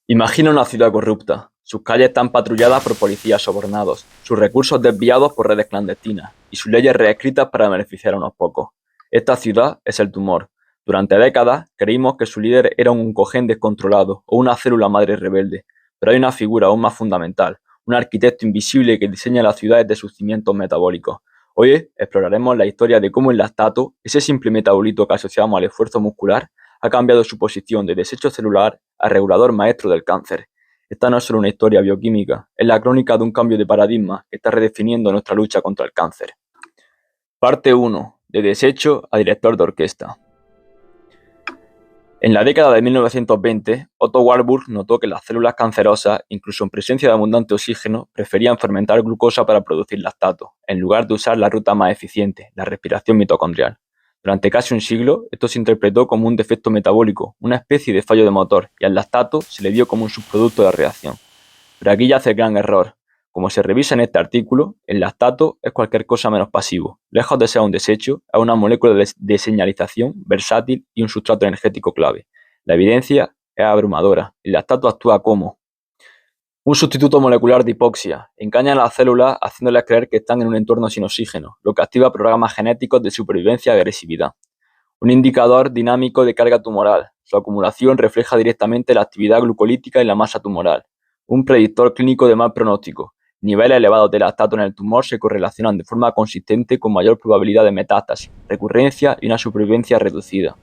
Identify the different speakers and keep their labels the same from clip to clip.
Speaker 1: Imagina una ciudad corrupta. Sus calles están patrulladas por policías sobornados, sus recursos desviados por redes clandestinas y sus leyes reescritas para beneficiar a unos pocos. Esta ciudad es el tumor. Durante décadas creímos que su líder era un oncogen descontrolado o una célula madre rebelde, pero hay una figura aún más fundamental, un arquitecto invisible que diseña las ciudades de sus cimientos metabólicos. Hoy exploraremos la historia de cómo el lactato, ese simple metabolito que asociamos al esfuerzo muscular, ha cambiado su posición de desecho celular a regulador maestro del cáncer. Esta no es solo una historia bioquímica, es la crónica de un cambio de paradigma que está redefiniendo nuestra lucha contra el cáncer. Parte 1. De desecho a director de orquesta. En la década de 1920, Otto Warburg notó que las células cancerosas, incluso en presencia de abundante oxígeno, preferían fermentar glucosa para producir lactato, en lugar de usar la ruta más eficiente, la respiración mitocondrial. Durante casi un siglo, esto se interpretó como un defecto metabólico, una especie de fallo de motor, y al lactato se le vio como un subproducto de la reacción. Pero aquí yace el gran error. Como se revisa en este artículo, el lactato es cualquier cosa menos pasivo. Lejos de ser un desecho, es una molécula de señalización versátil y un sustrato energético clave. La evidencia es abrumadora. El lactato actúa como un sustituto molecular de hipoxia. Engaña a las células haciéndoles creer que están en un entorno sin oxígeno, lo que activa programas genéticos de supervivencia y agresividad. Un indicador dinámico de carga tumoral. Su acumulación refleja directamente la actividad glucolítica y la masa tumoral. Un predictor clínico de mal pronóstico. Niveles elevados de lactato en el tumor se correlacionan de forma consistente con mayor probabilidad de metástasis, recurrencia y una supervivencia reducida.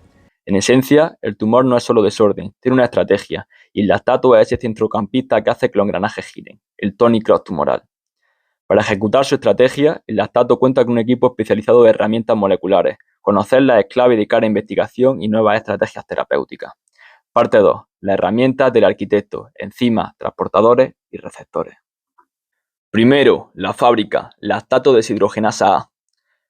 Speaker 1: En esencia, el tumor no es solo desorden, tiene una estrategia, y el lactato es ese centrocampista que hace que los engranajes giren, el Tony Cross tumoral. Para ejecutar su estrategia, el lactato cuenta con un equipo especializado de herramientas moleculares. Conocerlas es clave de cara a investigación y nuevas estrategias terapéuticas. Parte 2. Las herramientas del arquitecto, enzimas, transportadores y receptores. Primero, la fábrica, lactato deshidrogenasa A.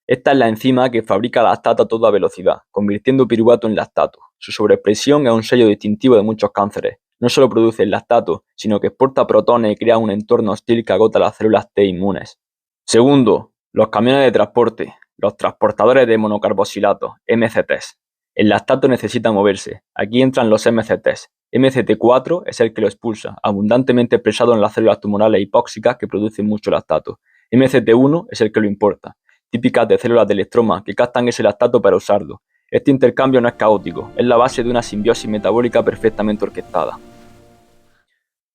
Speaker 1: Esta es la enzima que fabrica lactato a toda velocidad, convirtiendo piruvato en lactato. Su sobreexpresión es un sello distintivo de muchos cánceres. No solo produce el lactato, sino que exporta protones y crea un entorno hostil que agota las células T inmunes. Segundo, los camiones de transporte, los transportadores de monocarboxilatos, MCTs. El lactato necesita moverse. Aquí entran los MCTs. MCT4 es el que lo expulsa, abundantemente expresado en las células tumorales hipóxicas que producen mucho lactato. MCT1 es el que lo importa, típicas de células del estroma que captan ese lactato para usarlo. Este intercambio no es caótico, es la base de una simbiosis metabólica perfectamente orquestada.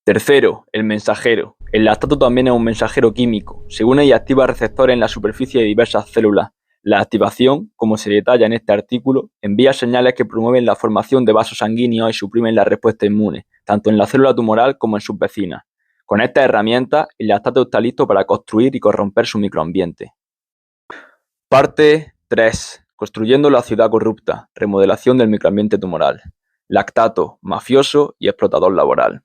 Speaker 1: Tercero, el mensajero. El lactato también es un mensajero químico. Se une y activa receptores en la superficie de diversas células. La activación, como se detalla en este artículo, envía señales que promueven la formación de vasos sanguíneos y suprimen la respuesta inmune, tanto en la célula tumoral como en sus vecinas. Con estas herramientas, el lactato está listo para construir y corromper su microambiente. Parte 3. Construyendo la ciudad corrupta. Remodelación del microambiente tumoral. Lactato, mafioso y explotador laboral.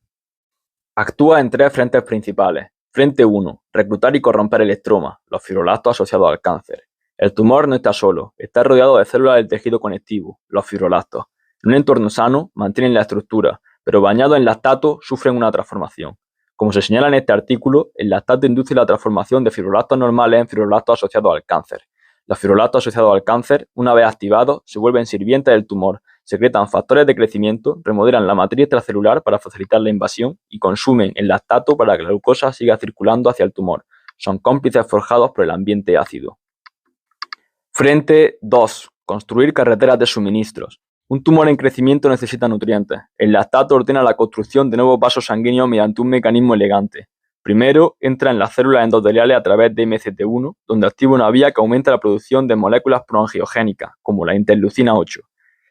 Speaker 1: Actúa en tres frentes principales. Frente 1. Reclutar y corromper el estroma, los fibroblastos asociados al cáncer. El tumor no está solo, está rodeado de células del tejido conectivo, los fibroblastos. En un entorno sano, mantienen la estructura, pero bañados en lactato, sufren una transformación. Como se señala en este artículo, el lactato induce la transformación de fibroblastos normales en fibroblastos asociados al cáncer. Los fibroblastos asociados al cáncer, una vez activados, se vuelven sirvientes del tumor, secretan factores de crecimiento, remodelan la matriz extracelular para facilitar la invasión y consumen el lactato para que la glucosa siga circulando hacia el tumor. Son cómplices forjados por el ambiente ácido. Frente 2. Construir carreteras de suministros. Un tumor en crecimiento necesita nutrientes. El lactato ordena la construcción de nuevos vasos sanguíneos mediante un mecanismo elegante. Primero, entra en las células endoteliales a través de MCT1, donde activa una vía que aumenta la producción de moléculas proangiogénicas, como la interleucina 8.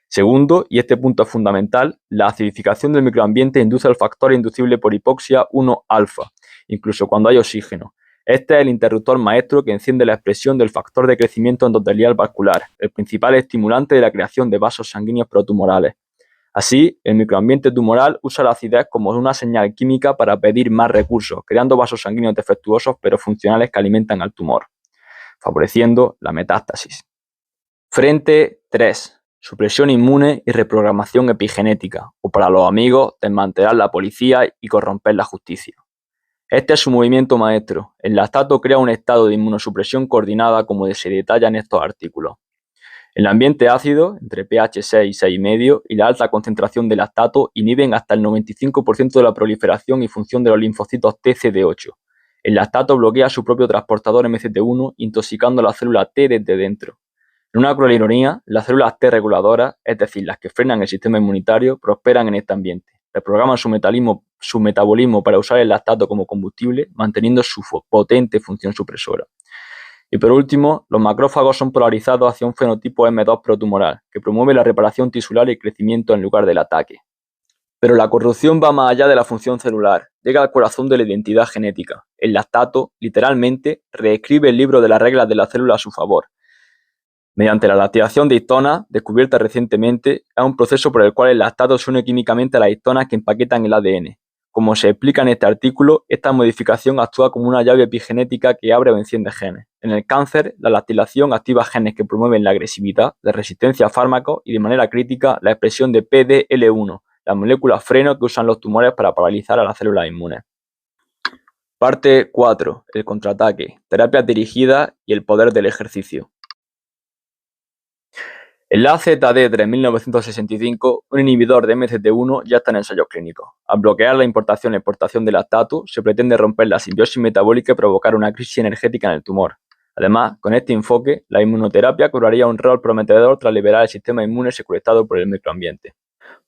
Speaker 1: Segundo, y este punto es fundamental, la acidificación del microambiente induce el factor inducible por hipoxia 1-alfa, incluso cuando hay oxígeno. Este es el interruptor maestro que enciende la expresión del factor de crecimiento endotelial vascular, el principal estimulante de la creación de vasos sanguíneos protumorales. Así, el microambiente tumoral usa la acidez como una señal química para pedir más recursos, creando vasos sanguíneos defectuosos pero funcionales que alimentan al tumor, favoreciendo la metástasis. Frente 3. Supresión inmune y reprogramación epigenética, o para los amigos, desmantelar la policía y corromper la justicia. Este es su movimiento maestro. El lactato crea un estado de inmunosupresión coordinada como se detalla en estos artículos. El ambiente ácido, entre pH 6 y 6,5, y la alta concentración de lactato inhiben hasta el 95% de la proliferación y función de los linfocitos TCD8. El lactato bloquea su propio transportador MCT1, intoxicando la célula T desde dentro. En una cruel ironía, las células T reguladoras, es decir, las que frenan el sistema inmunitario, prosperan en este ambiente. Reprograman su metabolismo para usar el lactato como combustible, manteniendo su potente función supresora. Y por último, los macrófagos son polarizados hacia un fenotipo M2 protumoral, que promueve la reparación tisular y el crecimiento en lugar del ataque. Pero la corrupción va más allá de la función celular, llega al corazón de la identidad genética. El lactato, literalmente, reescribe el libro de las reglas de la célula a su favor. Mediante la lactación de histonas, descubierta recientemente, es un proceso por el cual el lactato se une químicamente a las histonas que empaquetan el ADN. Como se explica en este artículo, esta modificación actúa como una llave epigenética que abre o enciende genes. En el cáncer, la lactilación activa genes que promueven la agresividad, la resistencia a fármacos y, de manera crítica, la expresión de PDL1, la molécula freno que usan los tumores para paralizar a las células inmunes. Parte 4. El contraataque, terapias dirigidas y el poder del ejercicio. El AZD3965, un inhibidor de MCT1, ya está en ensayos clínicos. Al bloquear la importación y exportación de lactato, se pretende romper la simbiosis metabólica y provocar una crisis energética en el tumor. Además, con este enfoque, la inmunoterapia cobraría un rol prometedor tras liberar el sistema inmune secuestrado por el microambiente.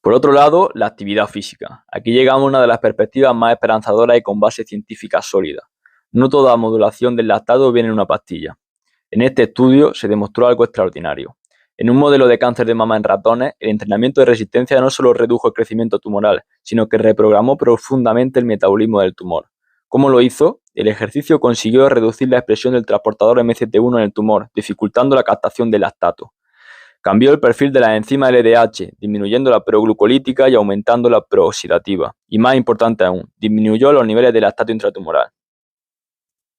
Speaker 1: Por otro lado, la actividad física. Aquí llegamos a una de las perspectivas más esperanzadoras y con base científica sólida. No toda modulación del lactato viene en una pastilla. En este estudio se demostró algo extraordinario. En un modelo de cáncer de mama en ratones, el entrenamiento de resistencia no solo redujo el crecimiento tumoral, sino que reprogramó profundamente el metabolismo del tumor. ¿Cómo lo hizo? El ejercicio consiguió reducir la expresión del transportador MCT1 en el tumor, dificultando la captación del lactato. Cambió el perfil de la enzima LDH, disminuyendo la proglucolítica y aumentando la prooxidativa. Y más importante aún, disminuyó los niveles de lactato intratumoral.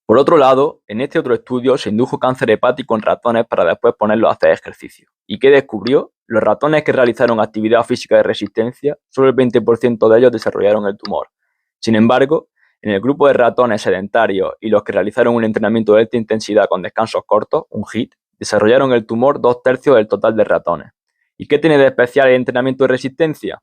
Speaker 1: Por otro lado, en este otro estudio se indujo cáncer hepático en ratones para después ponerlos a hacer ejercicio. ¿Y qué descubrió? Los ratones que realizaron actividad física de resistencia, solo el 20% de ellos desarrollaron el tumor. Sin embargo, en el grupo de ratones sedentarios y los que realizaron un entrenamiento de alta intensidad con descansos cortos, un HIIT, desarrollaron el tumor 2/3 del total de ratones. ¿Y qué tiene de especial el entrenamiento de resistencia?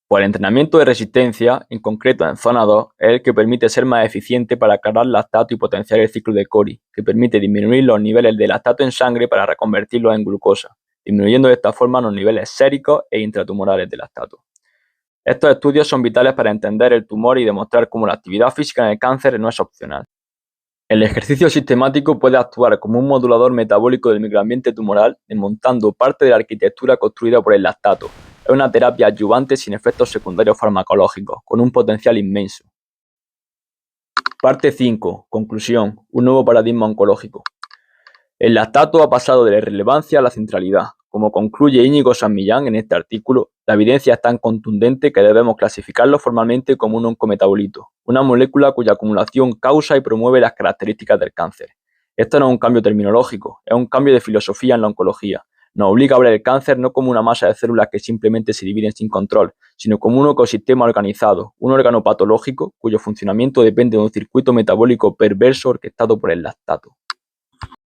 Speaker 1: Pues el entrenamiento de resistencia, en concreto en zona 2, es el que permite ser más eficiente para cargar lactato y potenciar el ciclo de Cori, que permite disminuir los niveles de lactato en sangre para reconvertirlos en glucosa, disminuyendo de esta forma los niveles séricos e intratumorales de lactato. Estos estudios son vitales para entender el tumor y demostrar cómo la actividad física en el cáncer no es opcional. El ejercicio sistemático puede actuar como un modulador metabólico del microambiente tumoral, desmontando parte de la arquitectura construida por el lactato. Es una terapia adyuvante sin efectos secundarios farmacológicos, con un potencial inmenso. Parte 5. Conclusión. Un nuevo paradigma oncológico. El lactato ha pasado de la irrelevancia a la centralidad. Como concluye Íñigo San Millán en este artículo, la evidencia es tan contundente que debemos clasificarlo formalmente como un oncometabolito, una molécula cuya acumulación causa y promueve las características del cáncer. Esto no es un cambio terminológico, es un cambio de filosofía en la oncología. Nos obliga a ver el cáncer no como una masa de células que simplemente se dividen sin control, sino como un ecosistema organizado, un órgano patológico cuyo funcionamiento depende de un circuito metabólico perverso orquestado por el lactato.